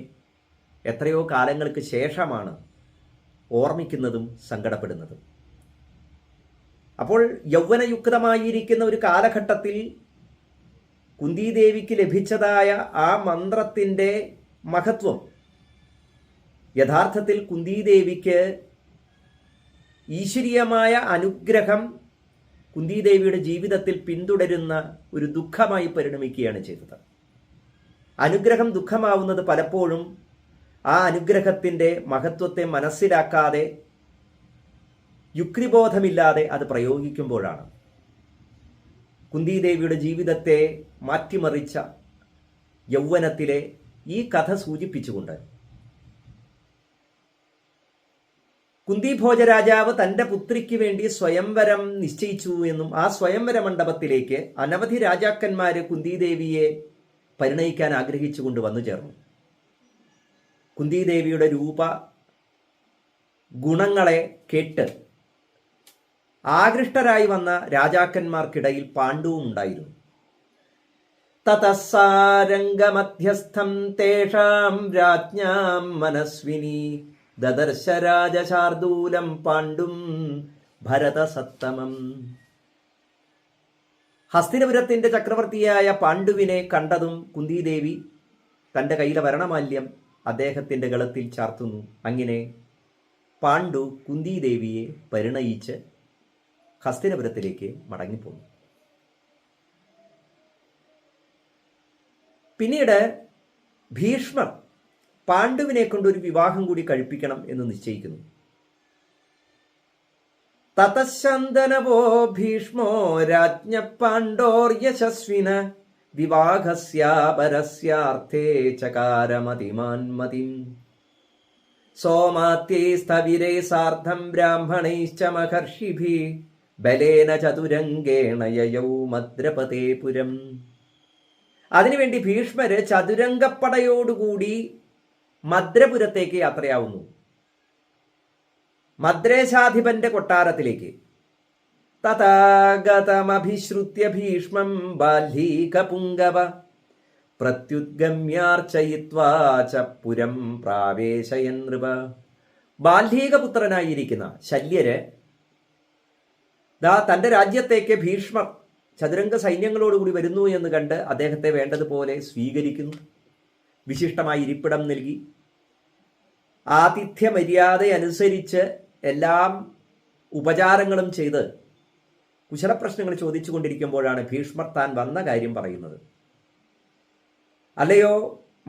B: എത്രയോ കാലങ്ങൾക്ക് ശേഷമാണ് ഓർമ്മിക്കുന്നതും സങ്കടപ്പെടുന്നതും. അപ്പോൾ യൗവനയുക്തമായിരിക്കുന്ന ഒരു കാലഘട്ടത്തിൽ കുന്തിദേവിക്ക് ലഭിച്ചതായ ആ മന്ത്രത്തിൻ്റെ മഹത്വം യഥാർത്ഥത്തിൽ കുന്തിദേവിക്ക് ഈശ്വരീയമായ അനുഗ്രഹം കുന്തിദേവിയുടെ ജീവിതത്തിൽ പിന്തുടരുന്ന ഒരു ദുഃഖമായി പരിണമിക്കുകയാണ് ചെയ്തത്. അനുഗ്രഹം ദുഃഖമാവുന്നത് പലപ്പോഴും ആ അനുഗ്രഹത്തിൻ്റെ മഹത്വത്തെ മനസ്സിലാക്കാതെ യുക്തിബോധമില്ലാതെ അത് പ്രയോഗിക്കുമ്പോഴാണ്. കുന്തിദേവിയുടെ ജീവിതത്തെ മാറ്റിമറിച്ച യൗവനത്തിലെ ഈ കഥ സൂചിപ്പിച്ചുകൊണ്ട് കുന്തിഭോജ രാജാവ് തൻ്റെ പുത്രിക്ക് വേണ്ടി സ്വയംവരം നിശ്ചയിച്ചു എന്നും ആ സ്വയംവര മണ്ഡപത്തിലേക്ക് അനവധി രാജാക്കന്മാര് കുന്തിദേവിയെ പരിണയിക്കാൻ ആഗ്രഹിച്ചുകൊണ്ട് വന്നു ചേർന്നു. കുന്തിദേവിയുടെ രൂപ ഗുണങ്ങളെ കേട്ട് ആകൃഷ്ടരായി വന്ന രാജാക്കന്മാർക്കിടയിൽ പാണ്ഡുവും ഉണ്ടായിരുന്നു. തതസാരംഗമധ്യസ്ഥം തേഷാം രാജ്ഞാം മനസ്വിനി ദദർശ രാജശാർദൂലം പാണ്ഡും ഭരതസത്തമം. ഹസ്തിനപുരത്തിന്റെ ചക്രവർത്തിയായ പാണ്ഡുവിനെ കണ്ടതും കുന്തിദേവി തൻ്റെ കയ്യിലെ വരണമാല്യം അദ്ദേഹത്തിൻ്റെ ഗളത്തിൽ ചാർത്തുന്നു. അങ്ങനെ പാണ്ഡു കുന്തിദേവിയെ പരിണയിച്ച് ഹസ്തിനപുരത്തിലേക്ക് മടങ്ങിപ്പോന്നു. പിന്നീട് ഭീഷ്മർ പാണ്ഡുവിനെ കൊണ്ടൊരു വിവാഹം കൂടി കഴിപ്പിക്കണം എന്ന് നിശ്ചയിക്കുന്നു. തതശന്തനവോ ഭീഷ്മോ രാജ്ഞ പാണ്ഡോർ യശസ്വിന വിവാഹസ്യാപരസ്യാർത്ഥേ ചകാരമതിമാൻമതിം സോമാത്യൈസ്തവിരൈ സാർദ്ധം ബ്രാഹ്മണൈശ്ച മഹർഷിഭിഃ ബലേന ചതുരംഗേണ യയൗ മദ്രപതേ പുരം. അതിനുവേണ്ടി ഭീഷ്മര് ചതുരംഗപ്പടയോടുകൂടി മദ്രപുരത്തേക്ക് യാത്രയാവുന്നു, മദ്രേശാധിപന്റെ കൊട്ടാരത്തിലേക്ക്. തഥാഗതമഭിശ്രുത്യ ഭീഷ്മം ബാല്യീകപുംഗവ പ്രത്യുദ്ഗമ്യാർച്ചയിത്വാ ച പുരം പ്രാവേശയൻ നൃപ. ബാല്യീകപുത്രനായിരിക്കുന്ന ശല്യര് തൻ്റെ രാജ്യത്തേക്ക് ഭീഷ്മർ ചതുരംഗ സൈന്യങ്ങളോടുകൂടി വരുന്നു എന്ന് കണ്ട് അദ്ദേഹത്തെ വേണ്ടതുപോലെ സ്വീകരിക്കുന്നു. വിശിഷ്ടമായി ഇരിപ്പിടം നൽകി ആതിഥ്യ മര്യാദ അനുസരിച്ച് എല്ലാം ഉപചാരങ്ങളും ചെയ്ത് കുശലപ്രശ്നങ്ങൾ ചോദിച്ചു കൊണ്ടിരിക്കുമ്പോഴാണ് ഭീഷ്മർ താൻ വന്ന കാര്യം പറയുന്നത്. അല്ലയോ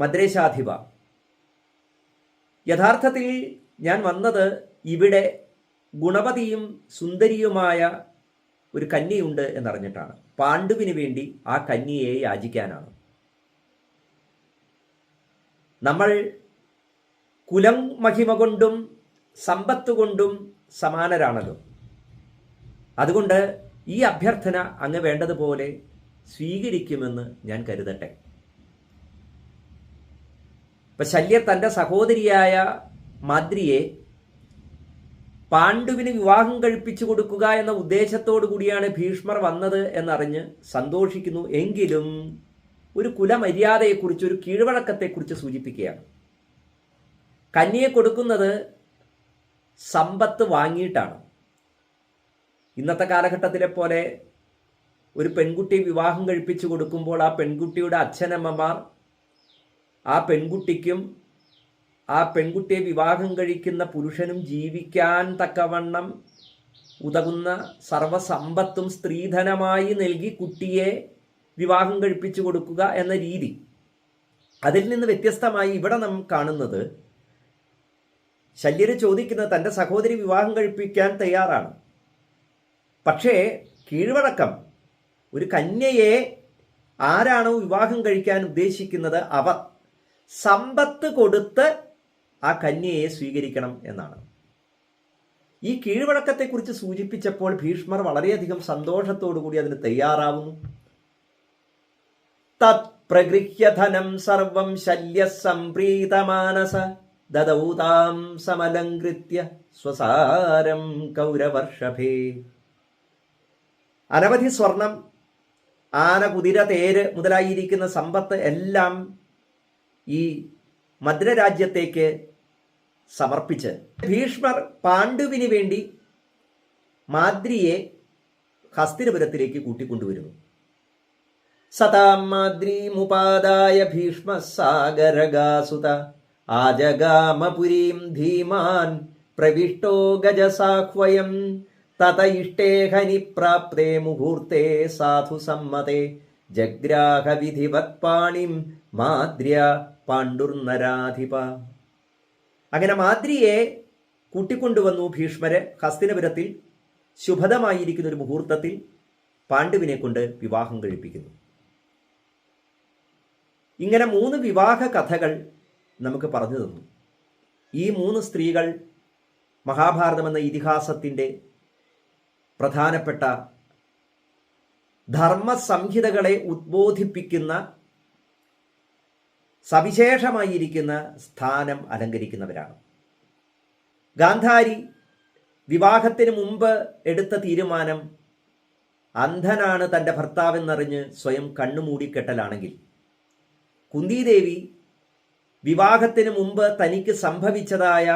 B: മദ്രേശാധിപ, യഥാർത്ഥത്തിൽ ഞാൻ വന്നത് ഇവിടെ ഗുണവതിയും സുന്ദരിയുമായ ഒരു കന്യയുണ്ട് എന്നറിഞ്ഞിട്ടാണ്. പാണ്ഡുവിന് വേണ്ടി ആ കന്യയെ യാചിക്കാനാണ്. നമ്മൾ കുലം മഹിമ കൊണ്ടും സമ്പത്ത് കൊണ്ടും സമാനരാണല്ലോ. അതുകൊണ്ട് ഈ അഭ്യർത്ഥന അങ്ങ് വേണ്ടതുപോലെ സ്വീകരിക്കുമെന്ന് ഞാൻ കരുതട്ടെ. ഇപ്പൊ ശല്യർ തൻ്റെ സഹോദരിയായ മാദ്രിയെ പാണ്ഡുവിന് വിവാഹം കഴിപ്പിച്ചു കൊടുക്കുക എന്ന ഉദ്ദേശത്തോടു കൂടിയാണ് ഭീഷ്മർ വന്നത് എന്നറിഞ്ഞ് സന്തോഷിക്കുന്നു. എങ്കിലും ഒരു കുലമര്യാദയെക്കുറിച്ച്, ഒരു കീഴ്വഴക്കത്തെക്കുറിച്ച് സൂചിപ്പിക്കുകയാണ്. കന്യയെ കൊടുക്കുന്നത് സമ്പത്ത് വാങ്ങിയിട്ടാണ്. ഇന്നത്തെ കാലഘട്ടത്തിലെ പോലെ ഒരു പെൺകുട്ടിയെ വിവാഹം കഴിപ്പിച്ചു കൊടുക്കുമ്പോൾ ആ പെൺകുട്ടിയുടെ അച്ഛനമ്മമാർ ആ പെൺകുട്ടിക്കും ആ പെൺകുട്ടിയെ വിവാഹം കഴിക്കുന്ന പുരുഷനും ജീവിക്കാൻ തക്കവണ്ണം ഉതകുന്ന സർവസമ്പത്തും സ്ത്രീധനമായി നൽകി കുട്ടിയെ വിവാഹം കഴിപ്പിച്ചു കൊടുക്കുക എന്ന രീതി. അതിൽ നിന്ന് വ്യത്യസ്തമായി ഇവിടെ നാം കാണുന്നത് ശല്യര് ചോദിക്കുന്നത് തൻ്റെ സഹോദരി വിവാഹം കഴിപ്പിക്കാൻ തയ്യാറാണ്. പക്ഷേ കീഴ്വഴക്കം, ഒരു കന്യയെ ആരാണോ വിവാഹം കഴിക്കാൻ ഉദ്ദേശിക്കുന്നത് അവർ സമ്പത്ത് കൊടുത്ത് ആ കന്യയെ സ്വീകരിക്കണം എന്നാണ്. ഈ കീഴ്വഴക്കത്തെക്കുറിച്ച് സൂചിപ്പിച്ചപ്പോൾ ഭീഷ്മർ വളരെയധികം സന്തോഷത്തോടുകൂടി അതിന് തയ്യാറാവുന്നു. തത് പ്രഗൃഹ്യ ധനം സർവം ശല്യ സംപ്രീതമാനസ ദദൗ താം സമലംകൃത്യ സ്വസാരം കൗരവർഷഭേ. അനവധി സ്വർണം, ആന, കുതിര, തേര് മുതലായിരിക്കുന്ന സമ്പത്ത് എല്ലാം ഈ മദ്രരാജ്യത്തേക്ക് സമർപ്പിച്ച് ഭീഷ്മർ പാണ്ഡുവിന് വേണ്ടി മാദ്രിയെ ഹസ്തിനപുരത്തിലേക്ക് കൂട്ടിക്കൊണ്ടുവരുന്നു. സതാം മാദ്രീമുപാദായ ഭീഷ്മ സാഗരഗാസുത ആജഗാമപുരീം ധീമാൻ പ്രവിഷ്ടോ ഗജസാഹ്വയം തത ഇഷ്ടേ ഹനി പ്രാപ്തേ മുഹൂർത്തേ സാധു സമ്മതേ ജഗ്രാഹ വിധിവത് പാണിം മാദ്ര്യ പാണ്ഡുർനരാധിപ. അങ്ങനെ മാദ്രിയെ കൂട്ടിക്കൊണ്ടുവന്നു ഭീഷ്മര് ഹസ്തിനപുരത്തിൽ. ശുഭദമായിരിക്കുന്ന ഒരു മുഹൂർത്തത്തിൽ പാണ്ഡുവിനെ കൊണ്ട് വിവാഹം കഴിപ്പിക്കുന്നു. ഇങ്ങനെ 3 വിവാഹ കഥകൾ നമുക്ക് പറഞ്ഞു തന്നു. ഈ 3 സ്ത്രീകൾ മഹാഭാരതം എന്ന ഇതിഹാസത്തിൻ്റെ പ്രധാനപ്പെട്ട ധർമ്മസംഹിതകളെ ഉദ്ബോധിപ്പിക്കുന്ന സവിശേഷമായിരിക്കുന്ന സ്ഥാനം അലങ്കരിക്കുന്നവരാണ്. ഗാന്ധാരി വിവാഹത്തിന് മുമ്പ് എടുത്ത തീരുമാനം അന്ധനാണ് തൻ്റെ ഭർത്താവെന്നറിഞ്ഞ് സ്വയം കണ്ണുമൂടിക്കെട്ടലാണെങ്കിൽ, കുന്തിദേവി വിവാഹത്തിന് മുമ്പ് തനിക്ക് സംഭവിച്ചതായ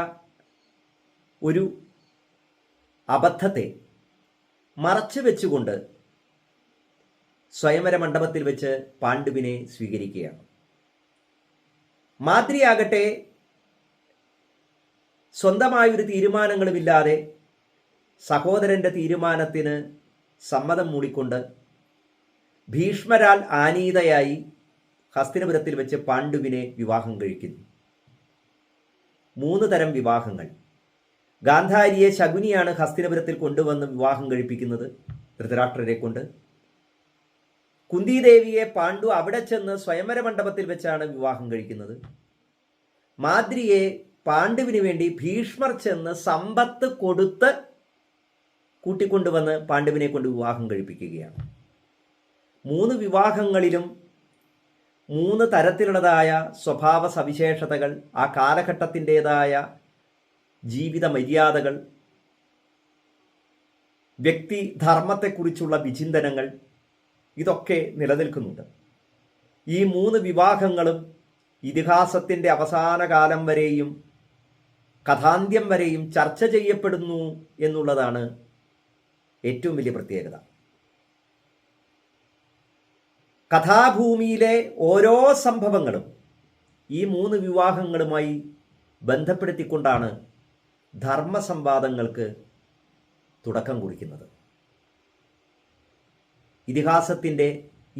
B: ഒരു അബദ്ധത്തെ മറച്ചു വെച്ചുകൊണ്ട് സ്വയംവര മണ്ഡപത്തിൽ വെച്ച് പാണ്ഡുവിനെ സ്വീകരിക്കുകയാണ്. മാദ്രിയാകട്ടെ സ്വന്തമായൊരു തീരുമാനങ്ങളുമില്ലാതെ സഹോദരൻ്റെ തീരുമാനത്തിന് സമ്മതം മൂടിക്കൊണ്ട് ഭീഷ്മരാൽ ആനീതയായി ഹസ്തിനപുരത്തിൽ വെച്ച് പാണ്ഡുവിനെ വിവാഹം കഴിക്കുന്നു. 3 തരം വിവാഹങ്ങൾ. ഗാന്ധാരിയെ ശകുനിയാണ് ഹസ്തിനപുരത്തിൽ കൊണ്ടുവന്ന് വിവാഹം കഴിപ്പിക്കുന്നത് ധൃതരാഷ്ട്രരെ കൊണ്ട്. കുന്തിദേവിയെ പാണ്ഡു അവിടെ ചെന്ന് സ്വയംവര മണ്ഡപത്തിൽ വെച്ചാണ് വിവാഹം കഴിക്കുന്നത്. മാദ്രിയെ പാണ്ഡുവിന് വേണ്ടി ഭീഷ്മർ ചെന്ന് സമ്പത്ത് കൊടുത്ത് കൂട്ടിക്കൊണ്ടുവന്ന് പാണ്ഡുവിനെ കൊണ്ട് വിവാഹം കഴിപ്പിക്കുകയാണ്. 3 വിവാഹങ്ങളിലും 3 തരത്തിലുള്ളതായ സ്വഭാവ സവിശേഷതകൾ, ആ കാലഘട്ടത്തിൻ്റെതായ ജീവിത മര്യാദകൾ, വ്യക്തി ധർമ്മത്തെക്കുറിച്ചുള്ള വിചിന്തനങ്ങൾ, ഇതൊക്കെ നിലനിൽക്കുന്നുണ്ട്. ഈ 3 വിവാഹങ്ങളും ഇതിഹാസത്തിൻ്റെ അവസാന കാലം വരെയും കഥാന്ത്യം വരെയും ചർച്ച ചെയ്യപ്പെടുന്നു എന്നുള്ളതാണ് ഏറ്റവും വലിയ പ്രത്യേകത. കഥാഭൂമിയിലെ ഓരോ സംഭവങ്ങളും ഈ 3 വിവാഹങ്ങളുമായി ബന്ധപ്പെടുത്തിക്കൊണ്ടാണ് ധർമ്മസംവാദങ്ങൾക്ക് തുടക്കം കുറിക്കുന്നത്. ഇതിഹാസത്തിൻ്റെ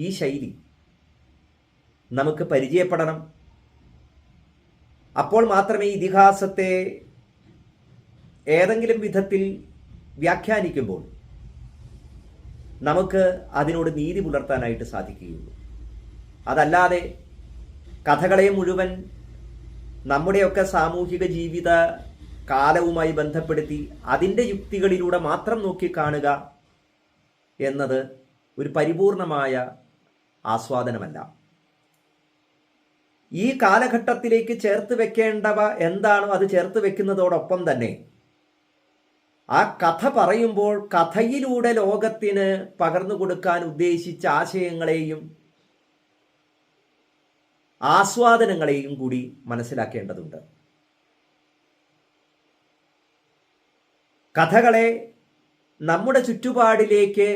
B: ഈ ശൈലി നമുക്ക് പരിചയപ്പെടണം. അപ്പോൾ മാത്രമേ ഇതിഹാസത്തെ ഏതെങ്കിലും വിധത്തിൽ വ്യാഖ്യാനിക്കുമ്പോൾ നമുക്ക് അതിനോട് നീതി പുലർത്താനായിട്ട് സാധിക്കുകയുള്ളൂ. അതല്ലാതെ കഥകളെ മുഴുവൻ നമ്മുടെയൊക്കെ സാമൂഹിക ജീവിത കാലവുമായി ബന്ധപ്പെടുത്തി അതിൻ്റെ യുക്തികളിലൂടെ മാത്രം നോക്കിക്കാണുക എന്നത് ഒരു പരിപൂർണമായ ആസ്വാദനമല്ല. ഈ കാലഘട്ടത്തിലേക്ക് ചേർത്ത് വെക്കേണ്ടവ എന്താണോ അത് ചേർത്ത് വെക്കുന്നതോടൊപ്പം തന്നെ ആ കഥ പറയുമ്പോൾ കഥയിലൂടെ ലോകത്തിന് പകർന്നു കൊടുക്കാൻ ഉദ്ദേശിച്ച ആശയങ്ങളെയും ആസ്വാദനങ്ങളെയും കൂടി മനസ്സിലാക്കേണ്ടതുണ്ട്. കഥകളെ നമ്മുടെ ചുറ്റുപാടിലേക്ക്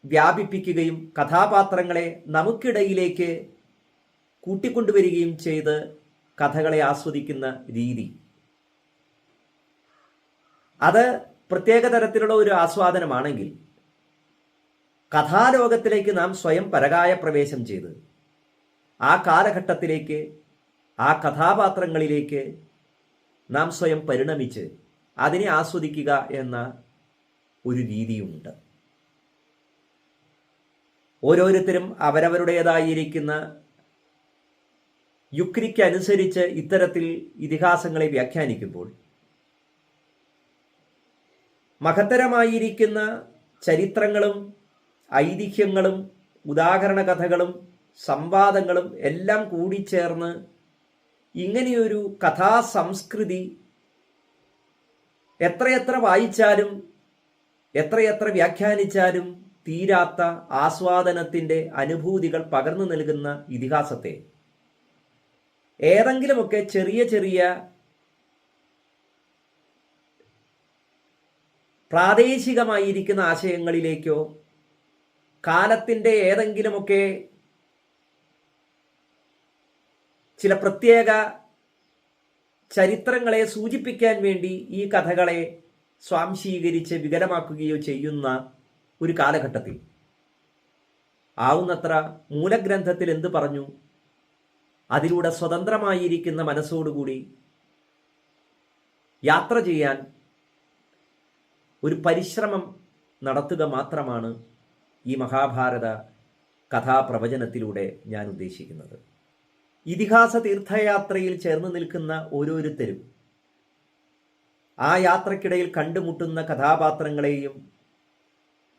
B: വ്യാപിപ്പിക്കുകയും കഥാപാത്രങ്ങളെ നമുക്കിടയിലേക്ക് കൂട്ടിക്കൊണ്ടുവരികയും ചെയ്ത് കഥകളെ ആസ്വദിക്കുന്ന രീതി, അത് പ്രത്യേക തരത്തിലുള്ള ഒരു ആസ്വാദനമാണെങ്കിൽ കഥാലോകത്തിലേക്ക് നാം സ്വയം പരകായ പ്രവേശം ചെയ്ത് ആ കാലഘട്ടത്തിലേക്ക്, ആ കഥാപാത്രങ്ങളിലേക്ക് നാം സ്വയം പരിണമിച്ച് അതിനെ ആസ്വദിക്കുക എന്ന ഒരു രീതിയുമുണ്ട്. ഓരോരുത്തരും അവരവരുടേതായിരിക്കുന്ന യുക്തിക്കനുസരിച്ച് ഇത്തരത്തിൽ ഇതിഹാസങ്ങളെ വ്യാഖ്യാനിക്കുമ്പോൾ മഹത്തരമായിരിക്കുന്ന ചരിത്രങ്ങളും ഐതിഹ്യങ്ങളും ഉദാഹരണ കഥകളും സംവാദങ്ങളും എല്ലാം കൂടിച്ചേർന്ന് ഇങ്ങനെയൊരു കഥാസംസ്കൃതി എത്രയെത്ര വായിച്ചാലും എത്രയെത്ര വ്യാഖ്യാനിച്ചാലും തീരാത്ത ആസ്വാദനത്തിൻ്റെ അനുഭൂതികൾ പകർന്നു നൽകുന്ന ഇതിഹാസത്തെ ഏതെങ്കിലുമൊക്കെ ചെറിയ ചെറിയ പ്രാദേശികമായിരിക്കുന്ന ആശയങ്ങളിലേക്കോ കാലത്തിൻ്റെ ഏതെങ്കിലുമൊക്കെ ചില പ്രത്യേക ചരിത്രങ്ങളെ സൂചിപ്പിക്കാൻ വേണ്ടി ഈ കഥകളെ സ്വാംശീകരിച്ച് വികലമാക്കുകയോ ചെയ്യുന്ന ഒരു കാലഘട്ടത്തിൽ ആവുന്നത്ര മൂലഗ്രന്ഥത്തിൽ എന്ത് പറഞ്ഞു അതിലൂടെ സ്വതന്ത്രമായിരിക്കുന്ന മനസ്സോടുകൂടി യാത്ര ചെയ്യാൻ ഒരു പരിശ്രമം നടത്തുക മാത്രമാണ് ഈ മഹാഭാരത കഥാപ്രവചനത്തിലൂടെ ഞാൻ ഉദ്ദേശിക്കുന്നത്. ഇതിഹാസ തീർത്ഥയാത്രയിൽ ചേർന്ന് നിൽക്കുന്ന ഓരോരുത്തരും ആ യാത്രക്കിടയിൽ കണ്ടുമുട്ടുന്ന കഥാപാത്രങ്ങളെയും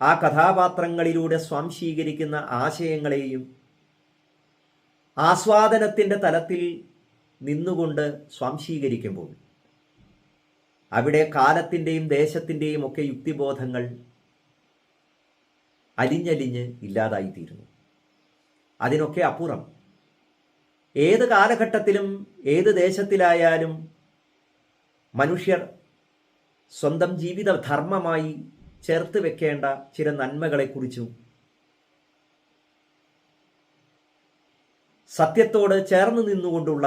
B: ആ കഥാപാത്രങ്ങളിലൂടെ സ്വാംശീകരിക്കുന്ന ആശയങ്ങളെയും ആസ്വാദനത്തിൻ്റെ തലത്തിൽ നിന്നുകൊണ്ട് സ്വാംശീകരിക്കുമ്പോൾ അവിടെ കാലത്തിൻ്റെയും ദേശത്തിൻ്റെയും ഒക്കെ യുക്തിബോധങ്ങൾ അലിഞ്ഞലിഞ്ഞ് ഇല്ലാതായിത്തീരുന്നു. അതിനൊക്കെ അപ്പുറം ഏത് കാലഘട്ടത്തിലും ഏത് ദേശത്തിലായാലും മനുഷ്യർ സ്വന്തം ജീവിത ധർമ്മമായി ചേർത്ത് വെക്കേണ്ട ചില നന്മകളെക്കുറിച്ചും സത്യത്തോട് ചേർന്ന് നിന്നുകൊണ്ടുള്ള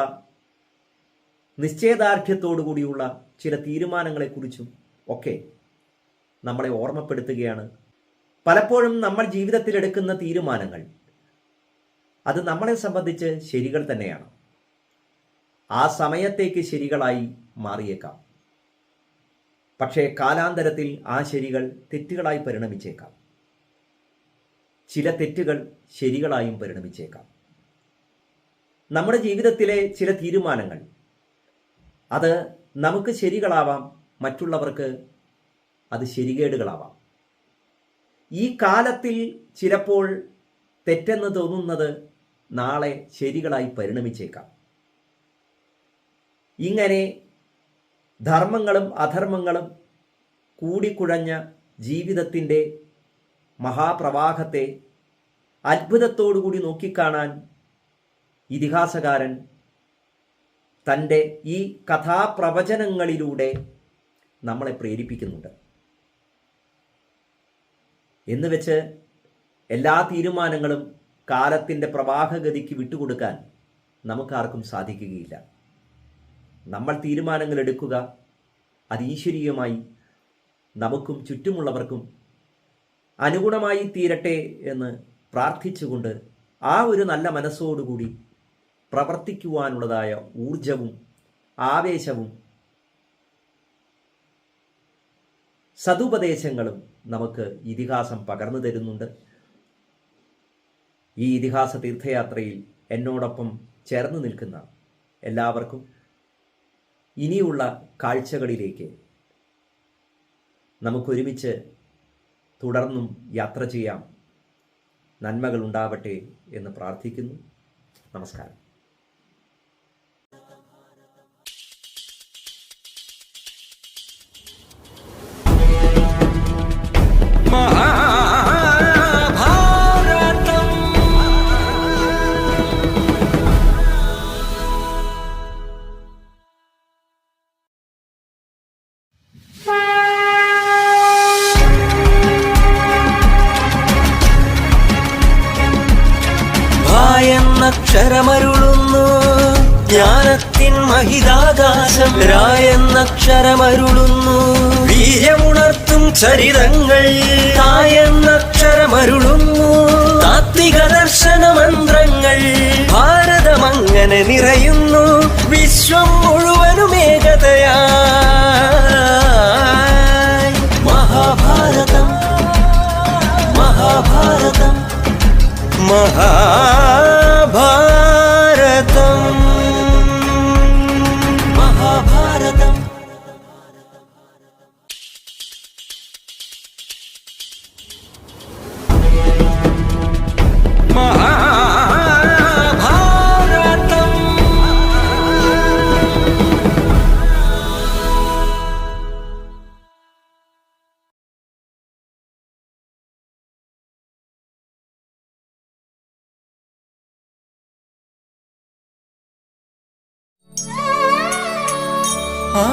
B: നിശ്ചയദാർഢ്യത്തോടു കൂടിയുള്ള ചില തീരുമാനങ്ങളെക്കുറിച്ചും ഒക്കെ നമ്മളെ ഓർമ്മപ്പെടുത്തുകയാണ്. പലപ്പോഴും നമ്മൾ ജീവിതത്തിലെടുക്കുന്ന തീരുമാനങ്ങൾ അത് നമ്മളെ സംബന്ധിച്ച് ശരികൾ തന്നെയാണ്, ആ സമയത്തേക്ക് ശരികളായി മാറിയേക്കാം. പക്ഷേ കാലാന്തരത്തിൽ ആ ശരികൾ തെറ്റുകളായി പരിണമിച്ചേക്കാം, ചില തെറ്റുകൾ ശരികളായും പരിണമിച്ചേക്കാം. നമ്മുടെ ജീവിതത്തിലെ ചില തീരുമാനങ്ങൾ അത് നമുക്ക് ശരികളാവാം, മറ്റുള്ളവർക്ക് അത് ശരികേടുകളാവാം. ഈ കാലത്തിൽ ചിലപ്പോൾ തെറ്റെന്ന് തോന്നുന്നത് നാളെ ശരികളായി പരിണമിച്ചേക്കാം. ഇങ്ങനെ ധർമ്മങ്ങളും അധർമ്മങ്ങളും കൂടിക്കുഴഞ്ഞ ജീവിതത്തിൻ്റെ മഹാപ്രവാഹത്തെ അത്ഭുതത്തോടുകൂടി നോക്കിക്കാണാൻ ഇതിഹാസകാരൻ തൻ്റെ ഈ കഥാപ്രവചനങ്ങളിലൂടെ നമ്മളെ പ്രേരിപ്പിക്കുന്നുണ്ട്. എന്നുവെച്ച് എല്ലാ തീരുമാനങ്ങളും കാലത്തിൻ്റെ പ്രവാഹഗതിക്ക് വിട്ടുകൊടുക്കാൻ നമുക്കാർക്കും സാധിക്കുകയില്ല. നമ്മൾ തീരുമാനങ്ങൾ എടുക്കുക, അത് ഈശ്വരീയമായി നമുക്കും ചുറ്റുമുള്ളവർക്കും അനുഗുണമായി തീരട്ടെ എന്ന് പ്രാർത്ഥിച്ചുകൊണ്ട് ആ ഒരു നല്ല മനസ്സോടുകൂടി പ്രവർത്തിക്കുവാനുള്ളതായ ഊർജവും ആവേശവും സതുപദേശങ്ങളും നമുക്ക് ഇതിഹാസം പകർന്നു തരുന്നുണ്ട്. ഈ ഇതിഹാസ തീർത്ഥയാത്രയിൽ എന്നോടൊപ്പം ചേർന്ന് നിൽക്കുന്ന എല്ലാവർക്കും ഇനിയുള്ള കാഴ്ചകളിലേക്ക് നമുക്കൊരുമിച്ച് തുടർന്നും യാത്ര ചെയ്യാം. നന്മകൾ ഉണ്ടാവട്ടെ എന്ന് പ്രാർത്ഥിക്കുന്നു. നമസ്കാരം.
A: ക്ഷരമരുളുന്നു ജ്ഞാനത്തിൻ മഹിതാകാശം, രായെന്നക്ഷരമരുളുന്നു വീര്യമുണർത്തും ചരിതങ്ങൾ, തായെന്നക്ഷരമരുളുന്നു താത്വിക ദർശന മന്ത്രങ്ങൾ. ഭാരതമങ്ങനെ നിറയുന്നു വിശ്വം മുഴുവനും ഏകതയായി. മഹാഭാരതം മഹാഭാരതം മഹാഭാരതം. ആ